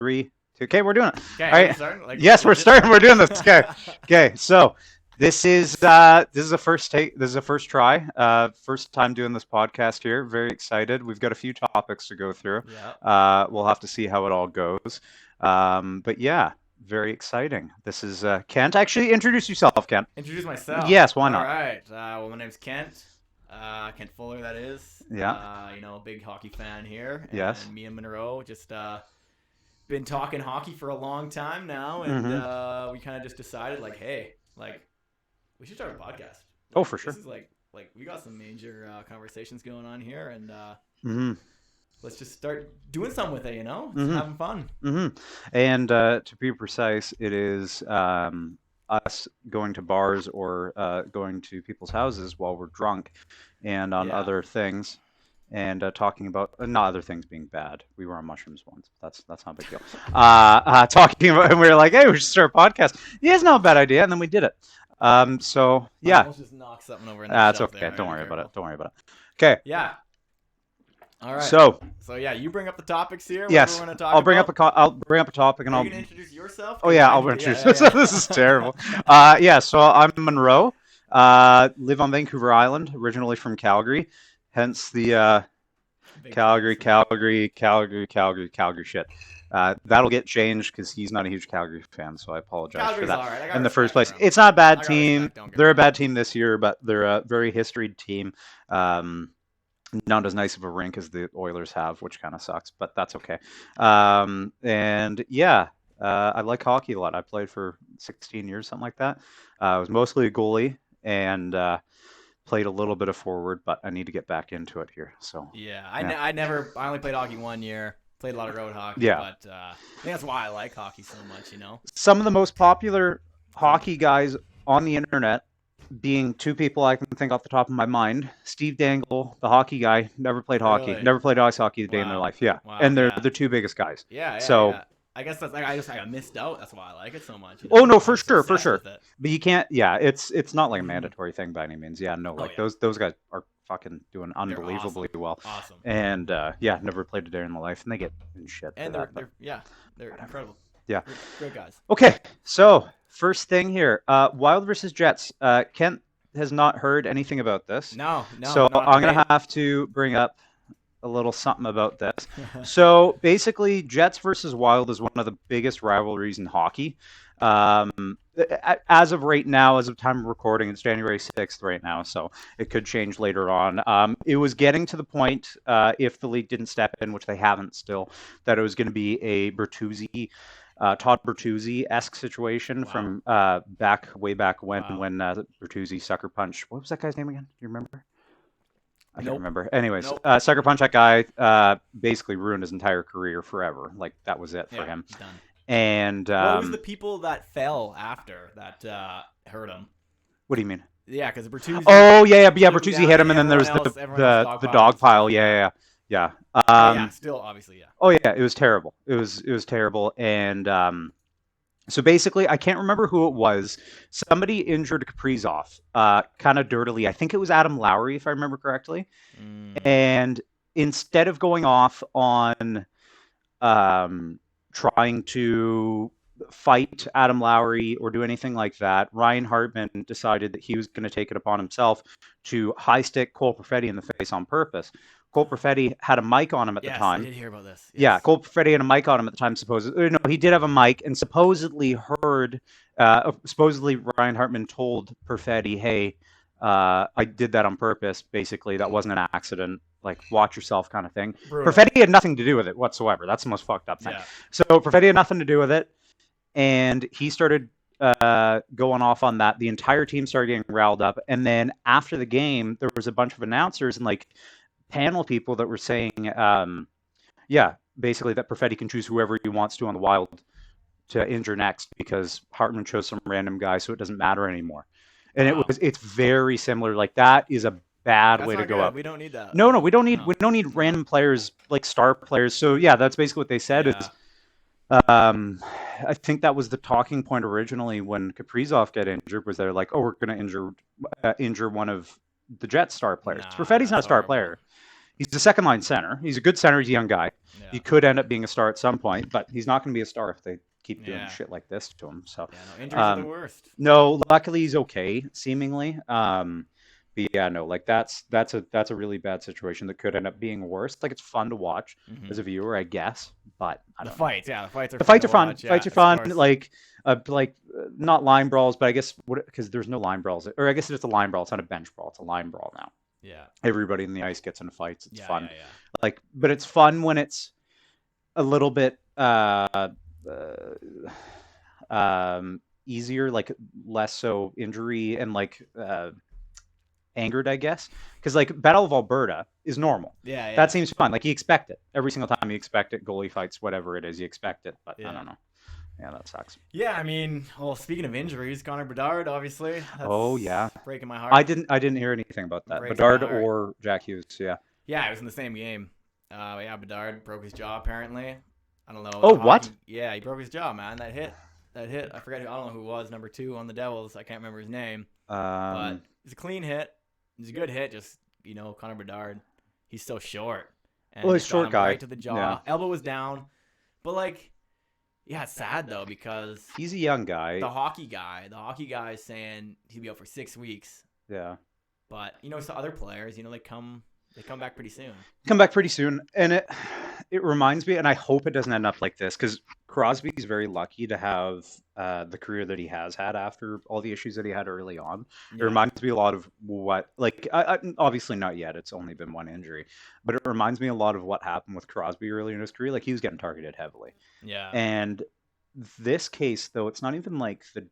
3, 2. Okay, we're doing it. Okay, All right. starting? Yes, we're starting. We're doing this. Okay. So this is a first take. This is a first try. First time doing this podcast here. Very excited. We've got a few topics to go through. Yeah. We'll have to see how it all goes. But yeah, very exciting. This is Kent. Actually, introduce yourself, Kent. Introduce myself. Yes, why not? All right. Well, my name's Kent. Kent Fuller, that is. Yeah. Big hockey fan here. Yes. And me and Monroe just been talking hockey for a long time now, and we kind of just decided, like, hey, like, we should start a podcast. Oh, for sure. This is like we got some major conversations going on here, and let's just start doing something with it. Just having fun. And to be precise, it is us going to bars or going to people's houses while we're drunk, and on other things. And talking about not other things being bad. We were on mushrooms once. That's not a big deal. Talking about, and we were like, hey, we should start a podcast. Yeah, it's not a bad idea, and then we did it. So yeah. I almost just knocked something over. That's okay. There. Don't worry about it. Don't worry about it. Okay. Yeah. All right. So yeah, you bring up the topics here. Yes. I'll bring up a topic, and Are I'll. you gonna introduce yourself? Oh yeah, I'll introduce myself. This is terrible. Yeah. So I'm Monroe. Live on Vancouver Island. Originally from Calgary. Hence the Calgary shit. That'll get changed because he's not a huge Calgary fan, so I apologize Calgary's for that. right. In the first place, it's not a bad team. They're a bad team this year, but they're a very historied team. Not as nice of a rink as the Oilers have, which kind of sucks, but that's okay. And yeah, I like hockey a lot. I played for 16 years, something like that. I was mostly a goalie and played a little bit of forward, but I need to get back into it here. So yeah, I only played hockey 1 year. Played a lot of road hockey. Yeah. But I think that's why I like hockey so much. Some of the most popular hockey guys on the internet, being two people I can think off the top of my mind. Steve Dangle, the hockey guy, never played hockey, Really? never played ice hockey a day in their life. Yeah, Wow, and they're the two biggest guys. Yeah. So. Yeah. I guess that's I missed out. That's why I like it so much. Oh no, for sure. With it. But you can't. Yeah, it's not like a mandatory thing by any means. Yeah, no, like those guys are fucking doing unbelievably well. Awesome. And never played a day in their life, and they get shit. And for they're incredible. Yeah, great guys. Okay, so first thing here, Wild versus Jets. Kent has not heard anything about this. No. So I'm gonna have to bring up a little something about this. So basically, Jets versus Wild is one of the biggest rivalries in hockey. As of right now, as of time of recording, it's January 6th right now, so it could change later on. It was getting to the point, if the league didn't step in, which they haven't still, that it was going to be a Bertuzzi, Todd Bertuzzi-esque situation from way back when Bertuzzi sucker punched. What was that guy's name again? Do you remember? I can't remember. Anyways, sucker punch that guy, basically ruined his entire career forever. Like, that was it for him. Done. And what was the people that fell after that hurt him? What do you mean? Yeah, because Bertuzzi. Oh yeah, Bertuzzi hit him, and then there was the dog pile. Yeah. Still obviously, yeah. Oh yeah, it was terrible. It was terrible, and so basically, I can't remember who it was. Somebody injured Kaprizov, kind of dirtily. I think it was Adam Lowry, if I remember correctly. And instead of going off on trying to fight Adam Lowry or do anything like that, Ryan Hartman decided that he was going to take it upon himself to high stick Cole Perfetti in the face on purpose. Cole Perfetti had a mic on him at the time. I did hear about this. Yes. Yeah, Cole Perfetti had a mic on him at the time. No, he did have a mic, and supposedly Ryan Hartman told Perfetti, "Hey, I did that on purpose. Basically, that wasn't an accident. Like, watch yourself," kind of thing. Brutal. Perfetti had nothing to do with it whatsoever. That's the most fucked up thing. Yeah. So Perfetti had nothing to do with it, and he started going off on that. The entire team started getting riled up, and then after the game, there was a bunch of announcers and panel people that were saying, basically that Perfetti can choose whoever he wants to on the Wild to injure next because Hartman chose some random guy, so it doesn't matter anymore. And it's very similar. Like, that is a bad way to go up. We don't need that. No, we don't need random players, like star players. So yeah, that's basically what they said. Is I think that was the talking point originally when Kaprizov got injured. Was they're like, oh, we're going to injure one of the Jets star players. Perfetti's not a star player. He's a second line center. He's a good center. He's a young guy. Yeah. He could end up being a star at some point, but he's not going to be a star if they keep doing Yeah. shit like this to him. So Yeah, no, injuries are the worst. no, luckily he's okay, seemingly. But yeah, no, like that's a really bad situation that could end up being worse. Like it's fun to watch as a viewer, I guess, but I don't know. Fights, yeah, the fights are The fights are fun. watch, Fights are of fun. course. Like not line brawls, but I guess because there's no line brawls, or I guess it's a line brawl. It's not a bench brawl. It's a line brawl now. Yeah. Everybody in the ice gets into fights. It's fun. Yeah. Like, but it's fun when it's a little bit easier, like less so injury and like angered, I guess, because like Battle of Alberta is normal. Yeah. That seems fun. Like you expect it every single time. You expect it. Goalie fights, whatever it is, you expect it. But I don't know. Yeah, that sucks. Yeah, I mean, well, speaking of injuries, Connor Bedard, obviously. That's breaking my heart. I didn't hear anything about that. Bedard or Jack Hughes. Yeah. Yeah, it was in the same game. Yeah, Bedard broke his jaw apparently. I don't know. Oh, what? Yeah, he broke his jaw, man. That hit. I forget. I don't know who it was. Number 2 on the Devils. I can't remember his name. But it's a clean hit. It's a good hit. Just Connor Bedard. He's so short. And he's a short guy. Right to the jaw. Yeah. Elbow was down. But like. Yeah, it's sad though because he's a young guy. The hockey guy is saying he'll be out for 6 weeks. Yeah. But so other players, they come back pretty soon. And it reminds me, and I hope it doesn't end up like this, because Crosby's very lucky to have the career that he has had after all the issues that he had early on. Yeah. It reminds me a lot of what, like, obviously not yet. It's only been one injury, but it reminds me a lot of what happened with Crosby early in his career. Like he was getting targeted heavily. Yeah. And this case, though, it's not even like the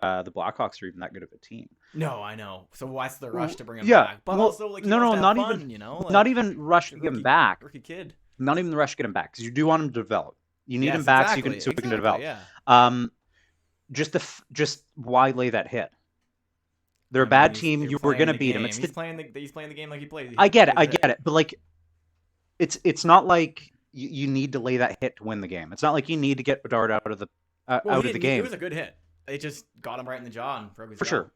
Blackhawks are even that good of a team. No, I know. So what's the rush to bring him back? But also, like, not fun, even, not even rush to get him back. Rookie kid. Not even the rush to get him back because you do want him to develop. You need him back so he can develop. Yeah. Just why lay that hit? They're a bad team. You were gonna beat him. He's playing the game like he plays. I get it. But like, it's not like you need to lay that hit to win the game. It's not like you need to get Bedard out of the game. It was a good hit. It just got him right in the jaw and broke his jaw. For sure.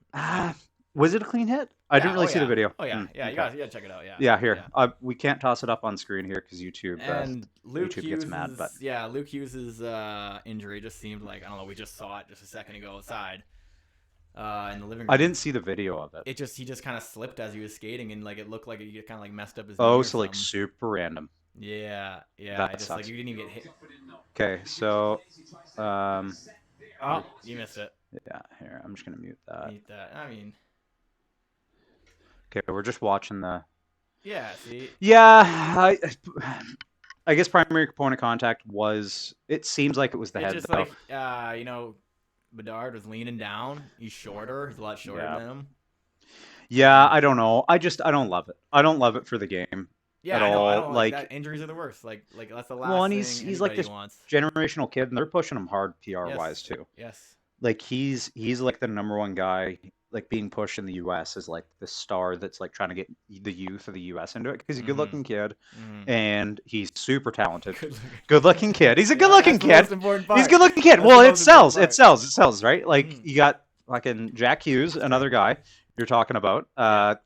Was it a clean hit? I didn't really see the video. Oh yeah, You gotta check it out. Yeah. Here. We can't toss it up on screen here because YouTube. And Luke YouTube Hughes gets mad. But Luke Hughes' injury just seemed like, I don't know. We just saw it just a second ago outside in the living room. I didn't see the video of it. He just kind of slipped as he was skating and like it looked like he kind of like messed up his. Oh, so like super random. Yeah. That just sucks. like you didn't even get hit. Okay, so oh, you missed it. Yeah, here, I'm just gonna mute that. I mean. Okay, we're just watching the. Yeah. See. Yeah, I guess primary point of contact was. It seems like it was the head. Just though. Like Bedard was leaning down. He's shorter. He's a lot shorter than him. Yeah, I don't know. I don't love it. I don't love it for the game. Yeah, at all. all. I don't like that. Injuries are the worst. Like that's the last. Well, and thing he's like this wants. generational kid, and they're pushing him hard PR wise too. Yes. Like he's like the number one guy, like being pushed in the U.S. as like the star that's like trying to get the youth of the U.S. into it because he's a good-looking kid, and he's super talented. Good-looking kid. He's a good-looking kid. He's a good-looking kid. Well, it sells. It sells, right? Like you got fucking Jack Hughes, another guy you're talking about.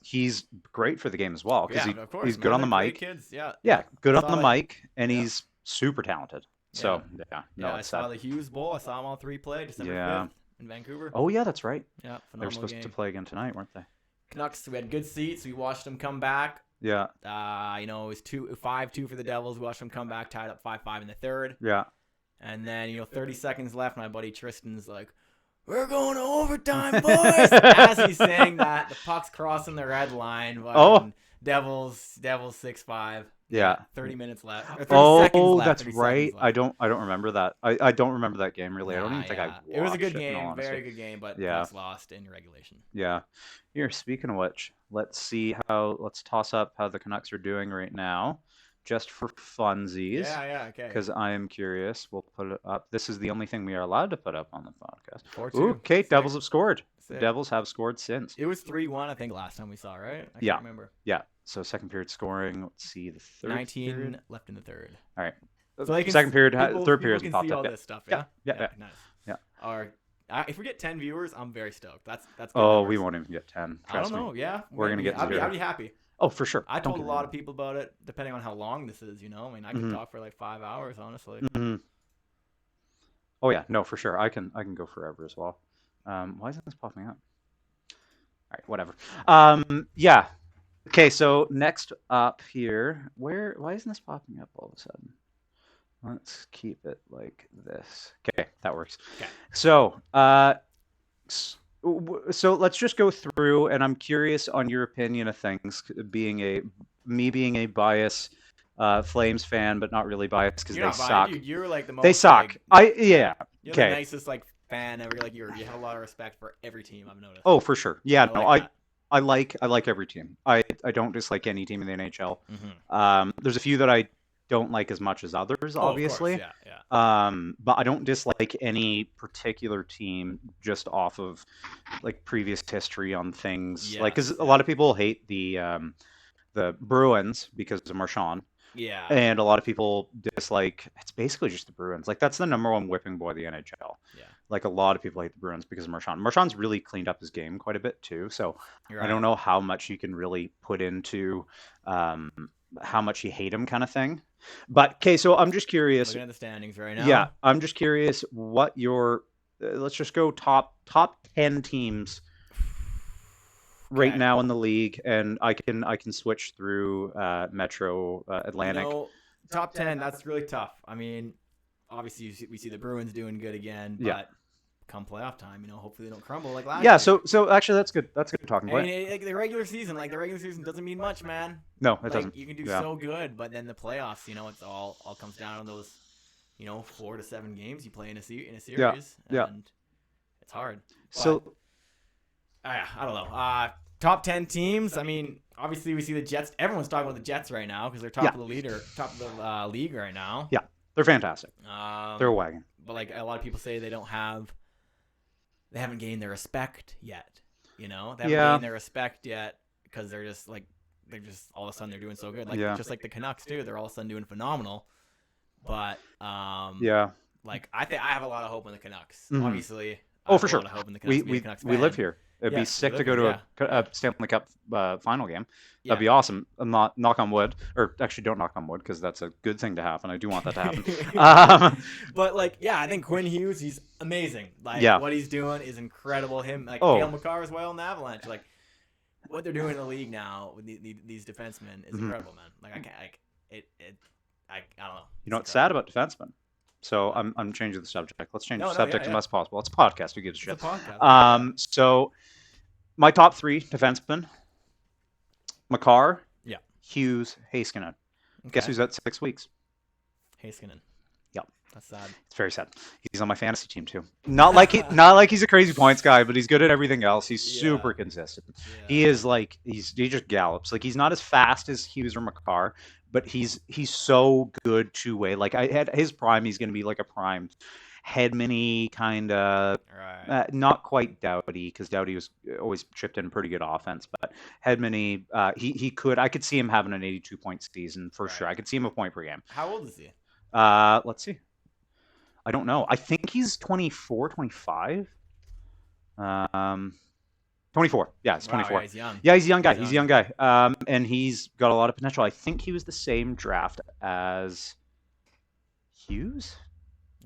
He's great for the game as well because he's good on the mic. Good on the mic, and he's super talented. So I saw the Hughes Bowl. I saw them all three play December 5th in Vancouver. Oh yeah, that's right. Yeah, they were supposed to play again tonight, weren't they? Canucks. We had good seats. We watched them come back. Yeah. It was 5-2 for the Devils. We watched them come back, tied up 5-5 in the third. Yeah. And then 30 seconds left. My buddy Tristan's like, "We're going to overtime, boys!" As he's saying that, the puck's crossing the red line. Devils 6-5. Yeah. 30 minutes left. 30 seconds left, that's right. I don't remember that. I don't remember that game really. I don't even think I watched it. Was a good it, game, very good game, but Canucks lost in regulation. Yeah. Here, speaking of which, let's toss up how the Canucks are doing right now, just for funsies. Yeah, okay. Because I am curious. We'll put it up. This is the only thing we are allowed to put up on the podcast. 4-2. Ooh, okay, Devils have scored. The Devils have scored since. It was 3-1, I think, last time we saw, right? I can't remember. Yeah. So second period scoring. Let's see the third. 19 period. Left in the third. All right. So second period, third period can popped see up. all this stuff. Yeah. Yeah. Nice. Yeah. If we get 10 viewers, I'm very stoked. That's good Oh, numbers. we won't even get 10. Trust I don't know. me. Yeah. We're gonna get 0. I'd be happy. Oh, for sure. I told a lot of people about it, depending on how long this is. I mean, I could talk for like 5 hours, honestly. Oh yeah, no, for sure. I can go forever as well. Why isn't this popping up? All right, whatever. Yeah. Okay, so next up here, why isn't this popping up all of a sudden? Let's keep it like this. Okay, that works. Okay. So, so let's just go through, and I'm curious on your opinion of things. Being a biased Flames fan, but not really biased because they suck. You're like the most. They suck. You're okay. the nicest like fan ever. Like you have a lot of respect for every team. I've noticed. Oh, for sure. Yeah. I like every team. I don't dislike any team in the NHL. There's a few that I don't like as much as others, obviously. Of course, yeah. But I don't dislike any particular team just off of like previous history on things. Yes, like, because a lot of people hate the Bruins because of Marchand. Yeah. And a lot of people dislike. It's basically just the Bruins. Like, that's the number one whipping boy of the NHL. Yeah. Like, a lot of people hate the Bruins because of Marchand. Marchand's really cleaned up his game quite a bit too. So Right. I don't know how much you can really put into how much you hate him, kind of thing. But okay, so I'm just curious. Looking at the standings right now. Yeah, I'm just curious what your let's just go top 10 teams right now in the league, and I can switch through Metro Atlantic. Top 10. That's really tough. I mean, obviously we see the Bruins doing good again, but come playoff time, hopefully they don't crumble like last year. Yeah, so actually that's good. That's good talking point. I mean, the regular season doesn't mean much, man. No, it doesn't. You can do so good, but then the playoffs, it's all comes down to those, 4 to 7 games you play in a series. Yeah. And it's hard. But, so I don't know. Top 10 teams. I mean, obviously we see the Jets. Everyone's talking about the Jets right now because they're top of the league right now. Yeah, they're fantastic. They're a wagon. But like a lot of people say, they haven't gained their respect yet. They haven't gained their respect yet because they're just all of a sudden they're doing so good. Just like the Canucks too. They're all of a sudden doing phenomenal. But like I have a lot of hope in the Canucks. Mm-hmm. Obviously. For sure. A lot of hope in the Canucks. We live here. It'd be sick to go to a Stanley Cup final game. Yeah. That'd be awesome. I'm not knock on wood, or actually don't knock on wood because that's a good thing to happen. I do want that to happen. But I think Quinn Hughes, he's amazing. What he's doing is incredible. Cale Makar as well in the Avalanche. What they're doing in the league now with these defensemen is incredible, man. I don't know. You know what's sad about defensemen? So I'm changing the subject. Let's change the subject as much as possible. It's a podcast. Who gives a shit? It's a podcast. So my top 3 defensemen: Makar, Hughes, Heiskanen. Okay. Guess who's at 6 weeks? Heiskanen. Yep. That's sad. It's very sad. He's on my fantasy team too. Not like he's a crazy points guy, but he's good at everything else. He's super consistent. Yeah. He is he just gallops. He's not as fast as Hughes or Makar, but he's so good two-way. I had his prime. He's going to be like a prime Hedman-y kind of, not quite Doughty, because Doughty was always chipped in pretty good offense, but Hedman-y, I could see him having an 82-point season for sure. I could see him a point per game. How old is he? Let's see. I don't know. I think he's 24, 25. 24. Yeah, he's 24. Yeah, he's young. Yeah, he's a young guy. He's a young guy. And he's got a lot of potential. I think he was the same draft as Hughes.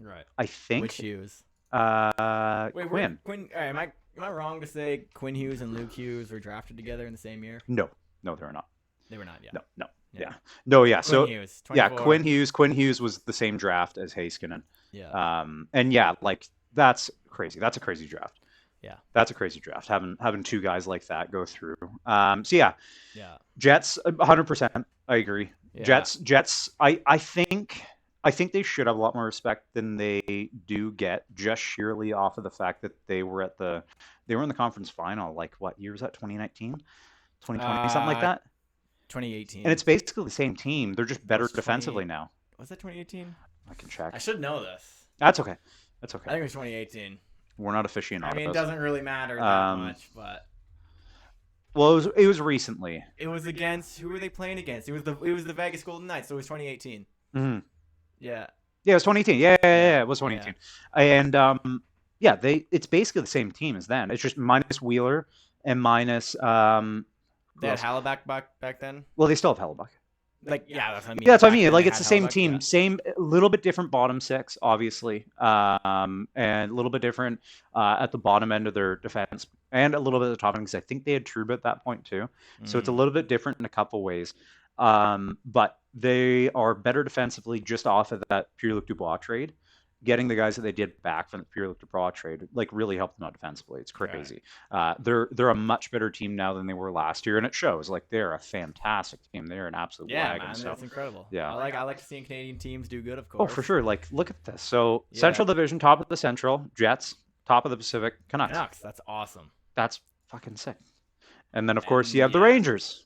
Right. I think. Which Hughes? Quinn. Am I wrong to say Quinn Hughes and Luke Hughes were drafted together in the same year? No, they were not. They were not. Yeah. No. Yeah. No. Yeah. Quinn Hughes, 24. Quinn Hughes. Quinn Hughes was the same draft as Heiskanen. Yeah. And that's crazy. That's a crazy draft. Yeah. That's a crazy draft. Having 2 guys like that go through. Yeah. Jets, 100%. I agree. Yeah. Jets. I think they should have a lot more respect than they do get, just sheerly off of the fact that they were in the conference final. What year was that? 2019, 2020, something like that. 2018. And it's basically the same team. They're just better defensively now. Was that 2018? I can check. I should know this. That's okay. I think it was 2018. We're not aficionados. I mean, it doesn't really matter that much, but. Well, it was recently. It was against, who were they playing against? It was the Vegas Golden Knights, so it was 2018. Mm-hmm. Yeah. Yeah, it was 2018. Yeah, it was 2018. Yeah. And it's basically the same team as then. It's just minus Wheeler and minus They had Halleback back then. Well, they still have Hellebuck. Like, yeah, that's what I mean. Yeah, that's what I mean. Back Like, then it's the they same had team, Hallebuck, same, a little bit different bottom six, obviously, and a little bit different at the bottom end of their defense, and a little bit at the top end, because I think they had Trouba at that point too. So it's a little bit different in a couple ways. But they are better defensively just off of that Pierre-Luc Dubois trade. Getting the guys that they did back from the Pierre-Luc Dubois trade like really helped them out defensively. It's crazy. Right. They're a much better team now than they were last year, and it shows. Like, they're a fantastic team. They're an absolute wagon. Man, so that's incredible. Yeah, I like seeing Canadian teams do good, of course. Oh, for sure. Like, look at this. So Central Division, top of the Central, Jets, top of the Pacific, Canucks. That's awesome. That's fucking sick. And then of course you have the Rangers.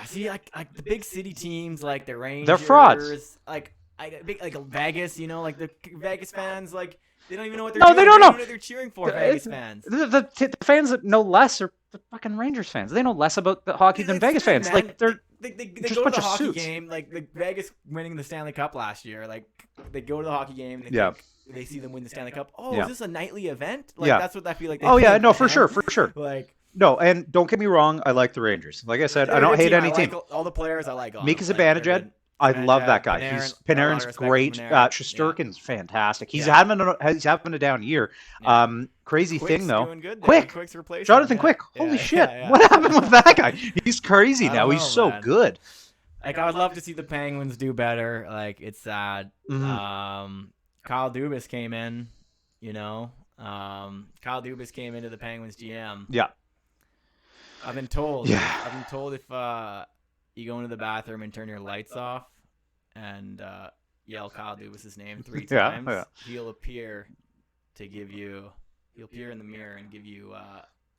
See, like the big city teams, like the Rangers, they're frauds. Like Vegas, you know, like the Vegas fans, like they don't even know what they're doing. They don't know what they're cheering for. Vegas fans. The fans that know less are the fucking Rangers fans. They know less about the hockey than Vegas fans. Man. Like they just go a bunch to the of hockey suits. game, like the Vegas winning the Stanley Cup last year. Like they go to the hockey game. And they see them win the Stanley Cup. Oh, is this a nightly event? Like that's what I feel like. Oh yeah, no, for sure. Like. No, and don't get me wrong, I like the Rangers. Like I said, I don't hate any team. All the players I like. Mika Zibanejad, I love that guy. Panarin's great. Shesterkin's fantastic. He's having a down year. Crazy Quick's thing though. Doing good Quick, Jonathan Quick. Holy shit! What happened with that guy? He's crazy now. He's so good. Like, I would love to see the Penguins do better. Like, it's sad. Mm-hmm. Kyle Dubas came in. You know, Kyle Dubas came into the Penguins GM. Yeah. I've been told. Yeah. I've been told if you go into the bathroom and turn your lights off and yell Kyle Dubas' name 3 times, he'll appear to give you. He'll appear in the mirror and give you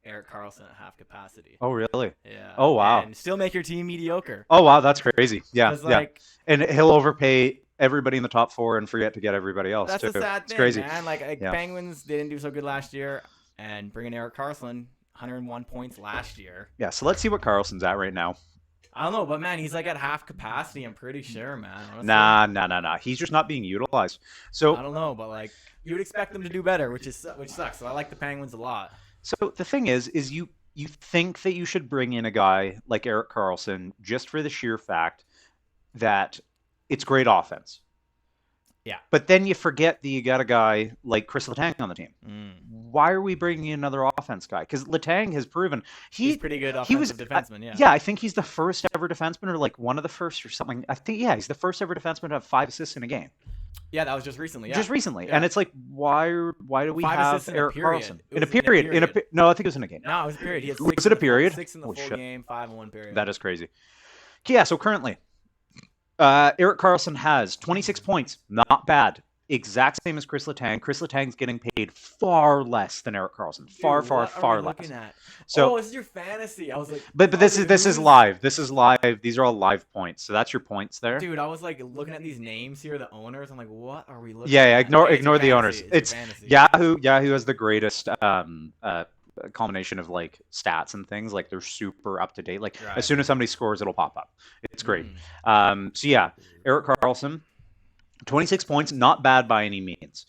Erik Karlsson at half capacity. Oh, really? Yeah. Oh, wow. And still make your team mediocre. Oh, wow. That's crazy. Yeah. Like, and he'll overpay everybody in the top 4 and forget to get everybody else. That's too. the sad thing, it's crazy. Man. Like Penguins didn't do so good last year, and bringing Erik Karlsson, 101 points last year. Yeah, so let's see what Karlsson's at right now. I don't know, but man, he's like at half capacity. I'm pretty sure, man. Honestly. Nah. He's just not being utilized. So I don't know, but like you would expect them to do better, which sucks. So I like the Penguins a lot. So the thing is you think that you should bring in a guy like Erik Karlsson just for the sheer fact that it's great offense. Yeah. But then you forget that you got a guy like Chris Letang on the team. Why are we bringing in another offense guy? Because Letang has proven he's pretty good offensive defenseman. Yeah, I think he's the first ever defenseman, or like one of the first, or something. I think he's the first ever defenseman to have 5 assists in a game. Yeah, that was just recently. Yeah. Just recently, and it's like, why do we 5 have Erik Karlsson in a period? No, I think it was in a game. No, it was a period. He had 6 was it a period? 6 in the full game, 5 in one period. That is crazy. Yeah, so currently, Erik Karlsson has 26 points. Not bad. Exact same as Chris Letang. Chris Letang's getting paid far less than Erik Karlsson. Far less. So, this is your fantasy. I was like, but this is live. This is live. These are all live points. So that's your points there. Dude, I was like looking at these names here, the owners. I'm like, what are we looking? Yeah. at? Ignore the owners. It's Yahoo. Yahoo has the greatest combination of like stats and things. Like, they're super up to date. Like, as soon as somebody scores, it'll pop up. It's great. So yeah, Erik Karlsson. 26 points, not bad by any means.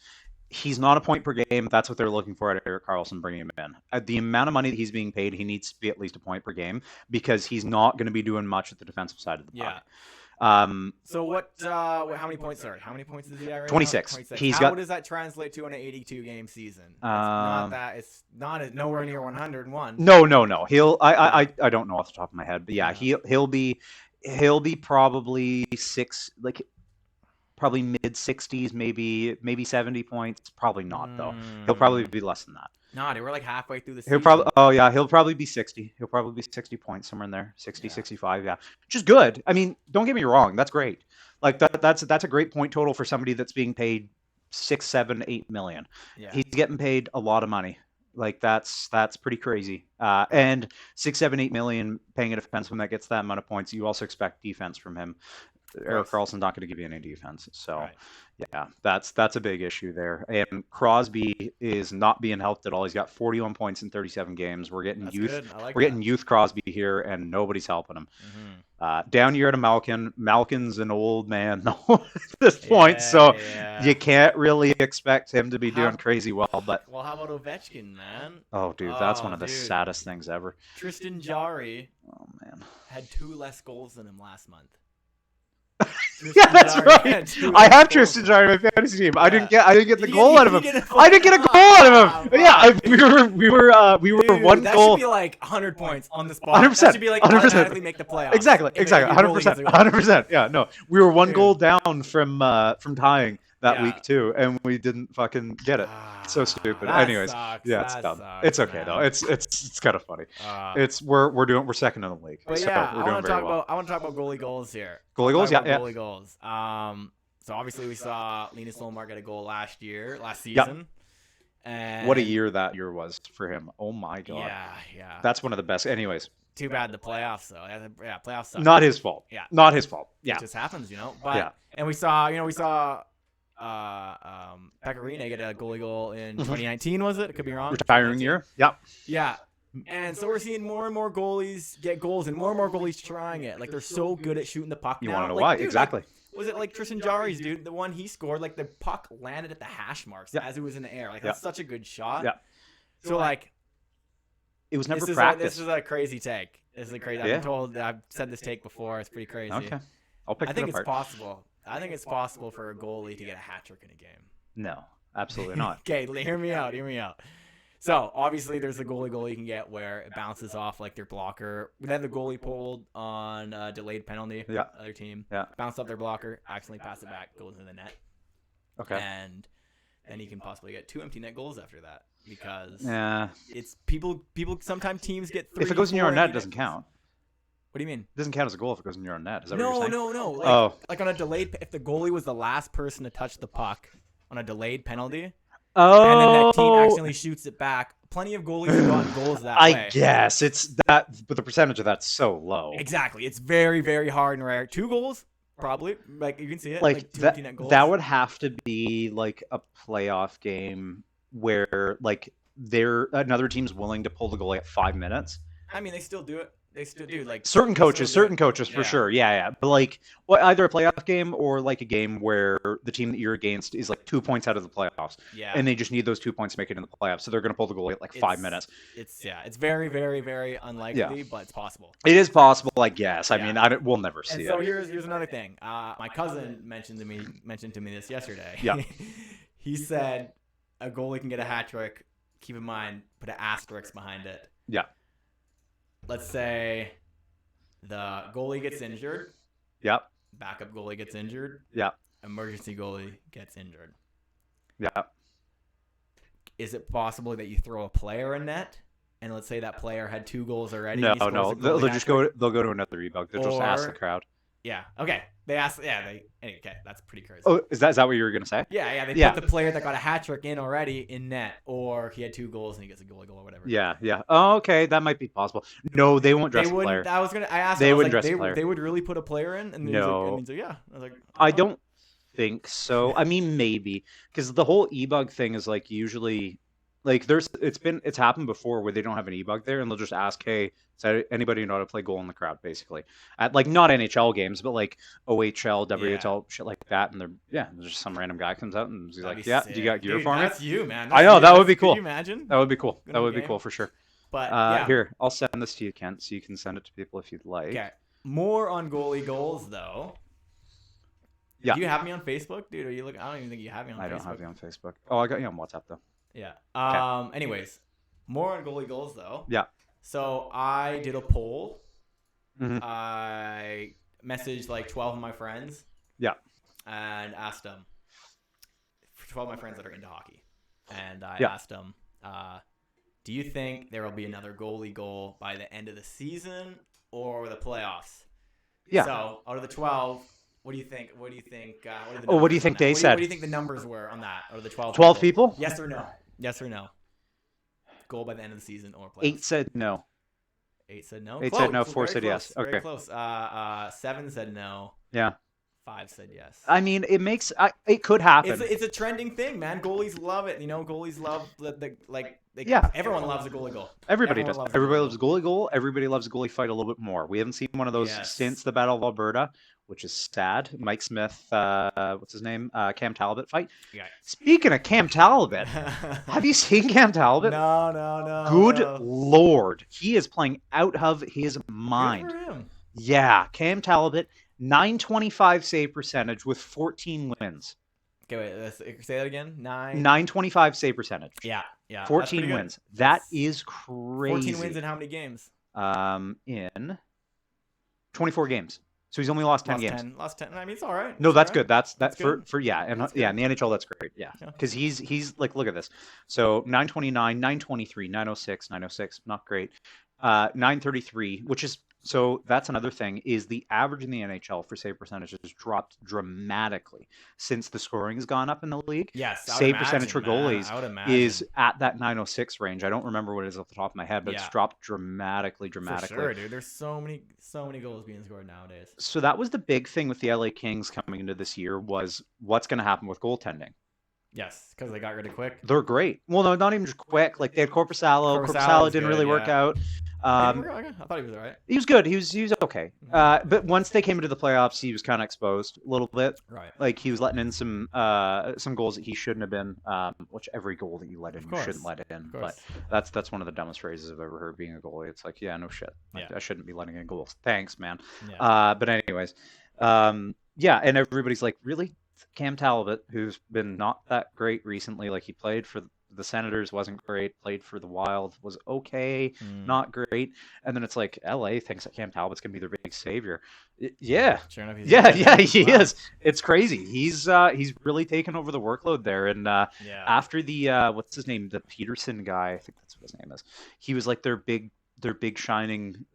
He's not a point per game. That's what they're looking for at Erik Karlsson, bringing him in. At the amount of money that he's being paid, he needs to be at least a point per game, because he's not going to be doing much at the defensive side of the puck. So what? How many points? Sorry, how many points does he have right 26. now? 26. He's how does that translate to an 82 game season? It's nowhere near 101. No. I don't know off the top of my head, but yeah. he'll be probably probably mid 60s, maybe 70 points. Probably not though. He'll probably be less than that. No, we're like halfway through the season. He'll probably be 60. He'll probably be 60 points, somewhere in there. 60, 65, yeah. Which is good. I mean, don't get me wrong, that's great. Like that's a great point total for somebody that's being paid 6, 7, 8 million. Yeah. He's getting paid a lot of money. Like, that's pretty crazy. And 6, 7, 8 million paying a defenseman that gets that amount of points, you also expect defense from him. Erik Karlsson's not going to give you any defense. So, yeah, that's a big issue there. And Crosby is not being helped at all. He's got 41 points in 37 games. We're getting youth. We're getting youth Crosby here, and nobody's helping him. Down year to Malkin. Malkin's an old man now at this point, so you can't really expect him to be doing crazy well. But how about Ovechkin, man? Oh, dude, that's one of the saddest things ever. Tristan Jarry. Oh man, had 2 less goals than him last month. Yeah, that's right. I have Tristan Jarry in my fantasy team. I didn't get the goal out of him. I didn't get a goal out of him. Yeah, we were one that goal. That should be like 100 points on the spot. 100%. That should be like automatically make the playoffs. Exactly. 100%. 100%. Yeah, no, we were one goal down from tying that week too, and we didn't fucking get it. So stupid. Anyways, it's dumb. It's okay though. It's kind of funny. We're second in the league. But so I we're doing very well. I want to talk about goalie goals here. Goalie goals, yeah. Goalie goals. So obviously we saw Linus Ullmark get a goal last season. And what a year that year was for him. Oh my god. Yeah. That's one of the best. Anyways. Too bad the playoffs though. Yeah, playoffs suck. Not his fault. Yeah. Not his fault. Yeah. It just happens, But and we saw Pecorino get a goalie goal in 2019, was it? It could be wrong. Retiring year. Yeah. Yeah. And so we're seeing more and more goalies get goals and more goalies trying it. Like they're so good at shooting the puck. You want to know why? Dude, exactly. Was it like Tristan Jarry's, dude? The one he scored, like the puck landed at the hash marks as it was in the air. Like that's such a good shot. Yeah. So like, it was never practiced. This is a crazy take. This is a crazy. I've said this take before. It's pretty crazy. Okay. I'll pick it apart. I think it's possible. I think it's possible for a goalie to get a hat trick in a game. No, absolutely not. Okay, hear me out. So obviously there's a goal you can get where it bounces off like their blocker. Then the goalie pulled on a delayed penalty. Yeah. Other team. Yeah. Bounced up their blocker, accidentally pass it back, goes into the net. Okay. And he can possibly get 2 empty net goals after that because it's people. Sometimes teams get 3. If it goes in your own net, it doesn't count. What do you mean? It doesn't count as a goal if it goes in your own net. Is that what you're saying? No. Like on a delayed, if the goalie was the last person to touch the puck on a delayed penalty. And then that team accidentally shoots it back. Plenty of goalies have gotten goals that way. I guess it's that, but the percentage of that's so low. Exactly. It's very, very hard and rare. 2 goals, probably. Like you can see it. Like 2 empty net goals. That would have to be like a playoff game where like another team's willing to pull the goalie at 5 minutes. I mean, they still do it. They still do like certain coaches for sure. Yeah. But like, either a playoff game or like a game where the team that you're against is like 2 points out of the playoffs. Yeah. And they just need those 2 points to make it in the playoffs. So they're going to pull the goalie at like 5 minutes. It's very, very, very unlikely, but it's possible. It is possible, I guess. I mean, we'll never see it. So here's another thing. My cousin mentioned to me this yesterday. Yeah. He said a goalie can get a hat trick. Keep in mind, put an asterisk behind it. Yeah. Let's say the goalie gets injured. Yep. Backup goalie gets injured. Yep. Emergency goalie gets injured. Yep. Is it possible that you throw a player in net, and let's say that player had 2 goals already? No. They'll go to another e-bug. They'll just ask the crowd. Yeah. Okay. They asked. Yeah. Okay. That's pretty crazy. Oh, is that what you were gonna say? Yeah. They put the player that got a hat trick in already in net, or he had 2 goals and he gets a goalie goal or whatever. Yeah. Oh, okay. That might be possible. No, they won't dress the player. I asked. They wouldn't dress the player. They would really put a player in, and no. He's like, yeah. I was like, I don't think so. I mean, maybe because the whole e-bug thing is like usually. Like it's happened before where they don't have an e-bug there and they'll just ask, hey, does anybody know how to play goal in the crowd, basically. At like not NHL games, but like OHL, WHL, shit like that. And there's just some random guy comes out and he's like, yeah, do you got gear for me? That's you, man. I know, that would be cool. Can you imagine? That would be cool. That would be cool for sure. But here, I'll send this to you, Kent, so you can send it to people if you'd like. Okay. More on goalie goals though. Yeah. Do you have me on Facebook, dude? Are you looking? I don't even think you have me on Facebook. I don't have you on Facebook. Oh, I got you on WhatsApp though. Yeah. Okay. Anyways, more on goalie goals though. Yeah. So I did a poll. Mm-hmm. I messaged like 12 of my friends. Yeah. And asked them, 12 of my friends that are into hockey, and I asked them, do you think there will be another goalie goal by the end of the season or the playoffs? Yeah. So out of the 12. What do you think? What do you think they said? What do you think the numbers were on that? Out of the 12? 12 people? Yes or no? Yes or no? Goal by the end of the season or playoffs? 8 said no. 8 said no. 8 said no. 4 said yes. Okay. Very close. 7 said no. Yeah. 5 said yes. I mean, it could happen. It's a trending thing, man. Goalies love it. Goalies love the Yeah. Everyone loves a goalie goal. Everybody Everyone does. loves a Everybody goalie loves goalie goal. Everybody loves goalie fight a little bit more. We haven't seen one of those Yes. since the Battle of Alberta, which is sad. Mike Smith, what's his name? Cam Talbot fight. Yeah. Speaking of Cam Talbot, have you seen Cam Talbot? No. Good Lord. He is playing out of his mind. Good for him. Yeah. Cam Talbot, 925 save percentage with 14 wins. Okay, wait. Let's say that again. 925 save percentage. Yeah. 14 wins. That is crazy. 14 wins in how many games? In 24 games. So he's only lost 10 games. Lost 10. I mean, it's all right. No, that's good. That's good. for yeah, and yeah, in the NHL that's great. Yeah. Cuz he's like, look at this. So 929, 923, 906, 906, not great. 933, which is, so that's another thing, is the average in the NHL for save percentage has dropped dramatically since the scoring has gone up in the league. Yes, save percentage for goalies is at that 906 range. I don't remember what it is off the top of my head, but it's dropped dramatically. For sure, dude. There's so many goals being scored nowadays. So that was the big thing with the LA Kings coming into this year, was what's going to happen with goaltending. Yes, because they got rid of Quick. They're great. Well, no, not even just Quick. Like, they had Korpisalo. Korpisalo didn't really work out. I thought he was all right. He was good. He was okay. But once they came into the playoffs, he was kind of exposed a little bit. Right. Like, he was letting in some goals that he shouldn't have been. Which every goal that you let in, you shouldn't let it in. But that's one of the dumbest phrases I've ever heard being a goalie. It's like, yeah, no shit. Like, I shouldn't be letting in goals. Thanks, man. Yeah. But anyways, yeah, and everybody's like, really? Cam Talbot, who's been not that great recently, like he played for the Senators, wasn't great, played for the Wild, was okay, not great, and then it's like LA thinks that Cam Talbot's gonna be their big savior. Yeah, sure enough, he is. It's crazy. He's really taken over the workload there, and after the what's his name, the Peterson guy, I think that's what his name is. He was like their big shining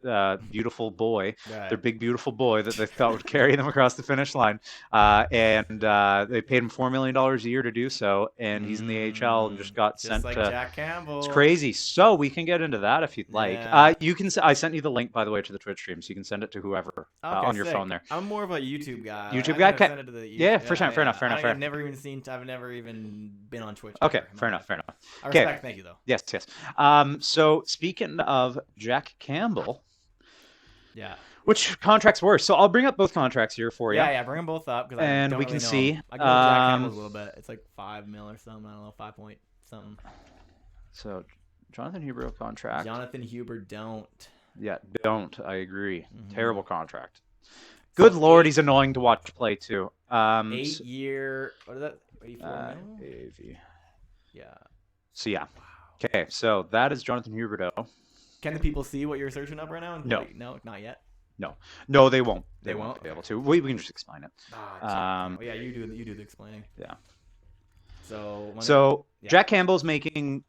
beautiful boy, their big beautiful boy that they thought would carry them across the finish line, and they paid him $4 million a year to do so, and he's in the AHL and just got sent like to Jack Campbell. It's crazy. So we can get into that if you'd like. You can. I sent you the link, by the way, to the Twitch stream, so you can send it to whoever on your phone there. I'm more of a YouTube guy. Send it to the fair enough. I've never even been on Twitch. Okay, fair enough. I respect. Thank you though. Yes. So speaking of Jack Campbell. Yeah. Which contract's worse? So I'll bring up both contracts here for you. Yeah, bring them both up, and we can see. I go with Jack Campbell's a little bit. It's like $5 million or something. I don't know, 5 point something. So Jonathan Huberdeau contract. Jonathan Huber don't. Yeah, don't. I agree. Terrible contract. Good Lord, he's annoying to watch play too. 8-year. What is that? 84 AAV. Yeah. So yeah. Okay, so that is Jonathan Huberdeau. Can the people see what you're searching up right now? No. No, not yet. No, they won't. They won't be able to. We can just explain it. Yeah, you do the explaining. Yeah. So Jack Campbell's making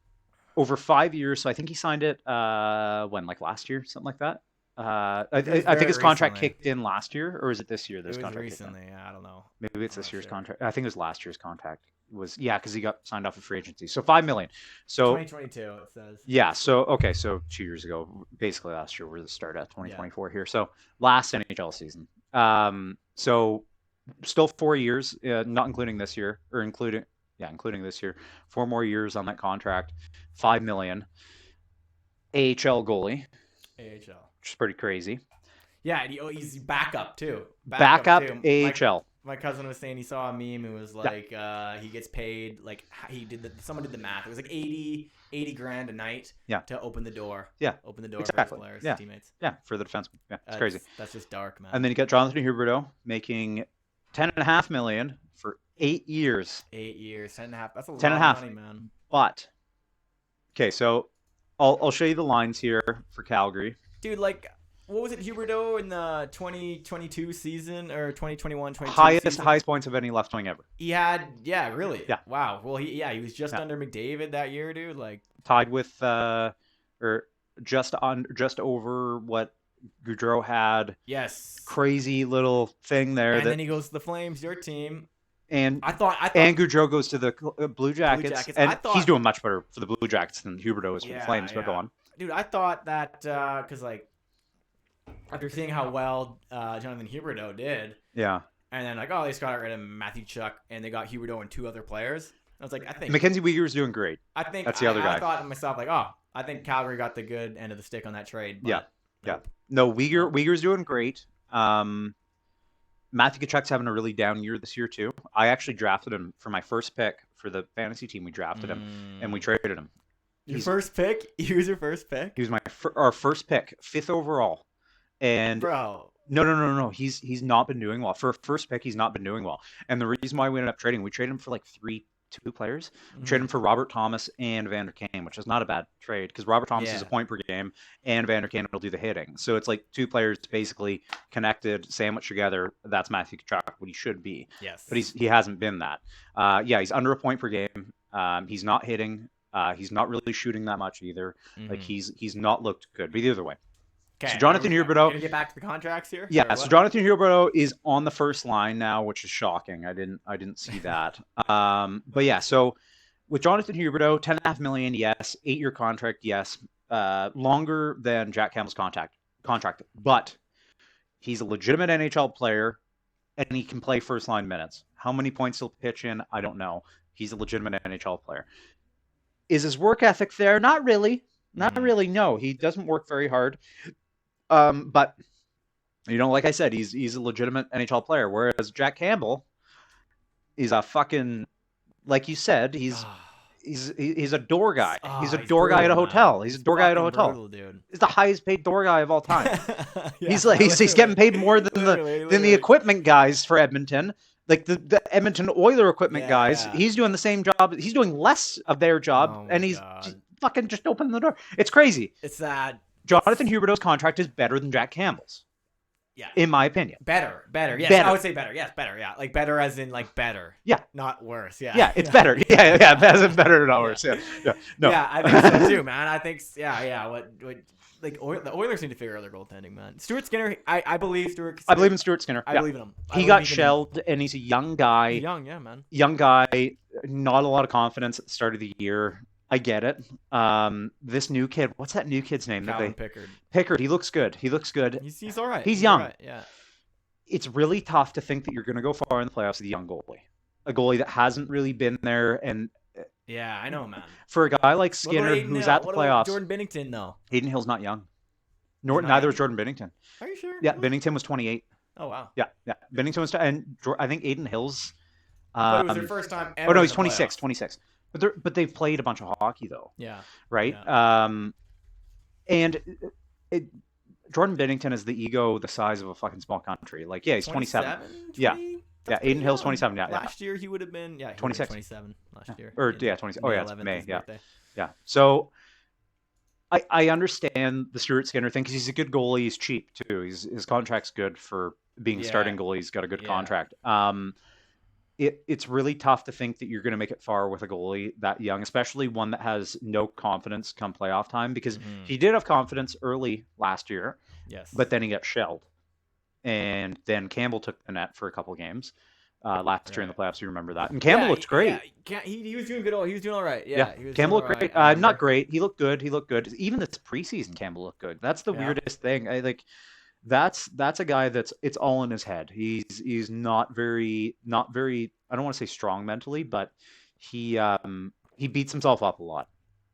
over 5 years. So I think he signed it when, like last year, something like that. I think his contract kicked in last year, or is it this year? This contract recently. I don't know. Maybe it's this year's contract. I think it was last year's contract. Because he got signed off of free agency. So $5 million. So 2022 it says. Yeah. So okay. So 2 years ago, basically last year, we're the start at 2024 here. So last NHL season. So still 4 years, not including this year, or including this year. 4 more years on that contract. $5 million. AHL goalie. AHL. Which is pretty crazy. Yeah, and he's backup too. Backup AHL. My cousin was saying he saw a meme. It was like he gets paid like someone did the math. It was like 80 grand a night. To open the door. Open the door for his players, teammates. Yeah, for the defenseman. Yeah, it's crazy. That's just dark, man. And then you got Jonathan Huberdeau making $10.5 million for 8 years. 8 years, 10.5. That's a lot of money, man. But okay, so I'll show you the lines here for Calgary. Dude, like. What was it, Huberdeau, in the 2022 season or 2021-22 highest points of any left wing ever. He had, really. Yeah. Wow. Well, he was just under McDavid that year, dude. Like tied with or just over what Gaudreau had. Yes. Crazy little thing there. And then he goes to the Flames, your team. And I thought and Gaudreau goes to the Blue Jackets. And he's doing much better for the Blue Jackets than Huberdeau is for the Flames. But go on. Dude, I thought that because like. After seeing how well Jonathan Huberdeau did, and then like, they just got rid of Matthew Tkachuk, and they got Huberdeau and 2 other players. I was like, I think Mackenzie Weegar's doing great. That's the other guy. I thought to myself like, oh, I think Calgary got the good end of the stick on that trade. But Yeah. nope. No, Weegar's doing great. Matthew Tkachuk's having a really down year this year too. I actually drafted him for my first pick for the fantasy team. We drafted him and we traded him. Your first pick? He was your first pick? He was our first pick, 5th overall. And bro, no. He's not been doing well. For a first pick, he's not been doing well. And the reason why we ended up trading, we traded him for like two players. We traded him for Robert Thomas and Vander Kane, which is not a bad trade because Robert Thomas is a point per game and Vander Kane will do the hitting. So it's like 2 players basically connected, sandwiched together. That's Matthew Tkachuk, what he should be. Yes. But he hasn't been that. He's under a point per game. He's not hitting. He's not really shooting that much either. Like he's not looked good. But either way. Okay. So Jonathan Huberdeau. Gonna get back to the contracts here. Yeah. So Jonathan Huberdeau is on the first line now, which is shocking. I didn't see that. But yeah. So with Jonathan Huberdeau, $10.5 million, yes. 8-year contract, yes. Longer than Jack Campbell's contract, but he's a legitimate NHL player, and he can play first line minutes. How many points he'll pitch in, I don't know. He's a legitimate NHL player. Is his work ethic there? Not really. Not really. No, he doesn't work very hard. But like I said, he's a legitimate NHL player. Whereas Jack Campbell is a fucking, like you said, he's a door guy. He's a door guy at a hotel. He's a door guy at a hotel. Brutal, dude. He's the highest paid door guy of all time. Yeah, he's getting paid more than the equipment guys for Edmonton. Like the Edmonton Oiler equipment guys, he's doing the same job. He's doing less of their job, and he's fucking just opening the door. It's crazy. It's that Jonathan Huberdeau's contract is better than Jack Campbell's. Yeah. In my opinion. Better. Yes, better. I would say better. Yes, better. Yeah. Like better as in like better. Yeah. Not worse. Yeah. Yeah, it's better. Yeah, as in better, not worse. Yeah. No. Yeah, I think so too, man. I think what like the Oilers need to figure out their goaltending, man. Stuart Skinner, I believe Stuart Skinner. I believe in Stuart Skinner. I believe in him. He got shelled, and he's a young guy. Young, yeah, man. Young guy, not a lot of confidence at the start of the year. I get it. This new kid, what's that new kid's name? Calvin Pickard. Pickard, he looks good. He's all right. He's young. All right, yeah. It's really tough to think that you're going to go far in the playoffs with a young goalie. A goalie that hasn't really been there. And yeah, I know, man. For a guy like Skinner, who's at the playoffs. Jordan Binnington, though. Hayden Hill's not young. Neither was Jordan Binnington. Are you sure? Yeah, Binnington was 28. Oh, wow. Yeah. Binnington was, and I think Hayden Hill's. But it was their first time ever. Oh, no, he's 26. 26. But they've played a bunch of hockey, though. Yeah. Right? Yeah. Jordan Binnington is the ego the size of a fucking small country. Like, yeah, he's 27. 20? Yeah. Hayden Hill's 27. Yeah. Last year he would have been 26. 27 last year. Or 26. Oh, yeah, it's May. Yeah. Birthday. Yeah. So I understand the Stuart Skinner thing because he's a good goalie. He's cheap, too. His contract's good for being a starting goalie. He's got a good contract. It's really tough to think that you're going to make it far with a goalie that young, especially one that has no confidence come playoff time, because he did have confidence early last year, but then he got shelled. And then Campbell took the net for a couple games last year in the playoffs. You remember that. And Campbell looked great. Yeah, he was doing good. He was doing all right. Campbell looked great. Not great. He looked good. Even this preseason, Campbell looked good. That's the weirdest thing. That's a guy it's all in his head. He's not very I don't want to say strong mentally, but he beats himself up a lot.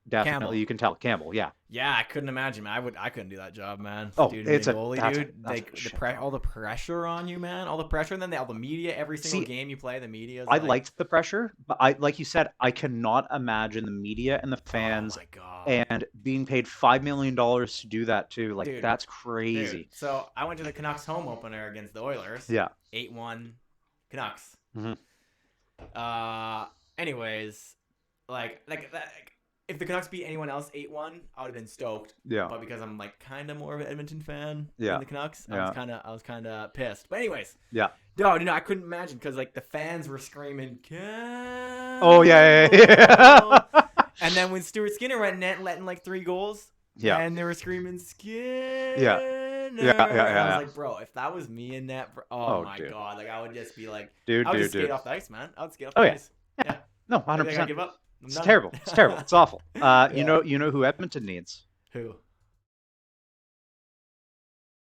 Definitely, Campbell. You can tell. Campbell, yeah. Yeah, I couldn't imagine, man. I couldn't do that job, man. Oh, dude, it's a goalie, dude. Like all the pressure on you, man. All the pressure, and then all the media. Every single game you play, the media. I liked the pressure, but like you said, I cannot imagine the media and the fans and being paid $5 million to do that too. Like, dude, that's crazy. Dude. So I went to the Canucks home opener against the Oilers. Yeah. 8-1 Canucks. Mm-hmm. Anyways, like if the Canucks beat anyone else 8-1, I would have been stoked. Yeah. But because I'm like kind of more of an Edmonton fan than the Canucks, I was kind of pissed. But anyways. Yeah. No, I couldn't imagine because like the fans were screaming, Campbell. Oh yeah. And then when Stuart Skinner went net letting like 3 goals, and they were screaming Skinner. Yeah. I was like, bro, if that was me in net, oh my god, like I would just be like, I would just skate off the ice, man. I would skate off the ice. Yeah. No, 100%. I give up. It's terrible. It's terrible. It's awful. You know who Edmonton needs? Who?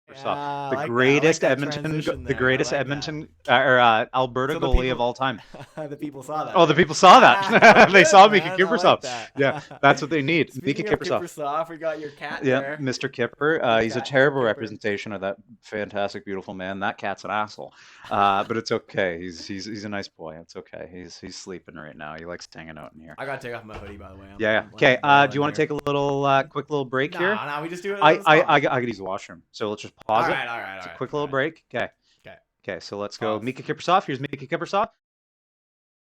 Kiprusoff, the I like greatest that Edmonton, transition the there. I greatest like Edmonton Alberta So the goalie people- of all time. The people saw that. Oh, the right? people saw that. They Good, saw man. Mika I like Kiprusoff. that. Yeah, that's what they need. Speaking Mika of Kiprusoff. Kiprusoff, we got your cat Yeah, there. Mr. Kipper. Your He's a cat, Mr. terrible Kipper. representation of that fantastic, beautiful man. That cat's an asshole. But it's okay. He's a nice boy. It's okay. He's sleeping right now. He likes hanging out in here. I gotta take off my hoodie, by the way. Yeah. I'm Okay. boiling Do you want to here. take a little quick little break here? Nah, we just do it. I gotta use the washroom. So let's just pause all it. right, all right. It's a quick little break. Okay. Okay. Okay. So let's go. Pause. Mika Kiprusoff. Here's Mika Kiprusoff.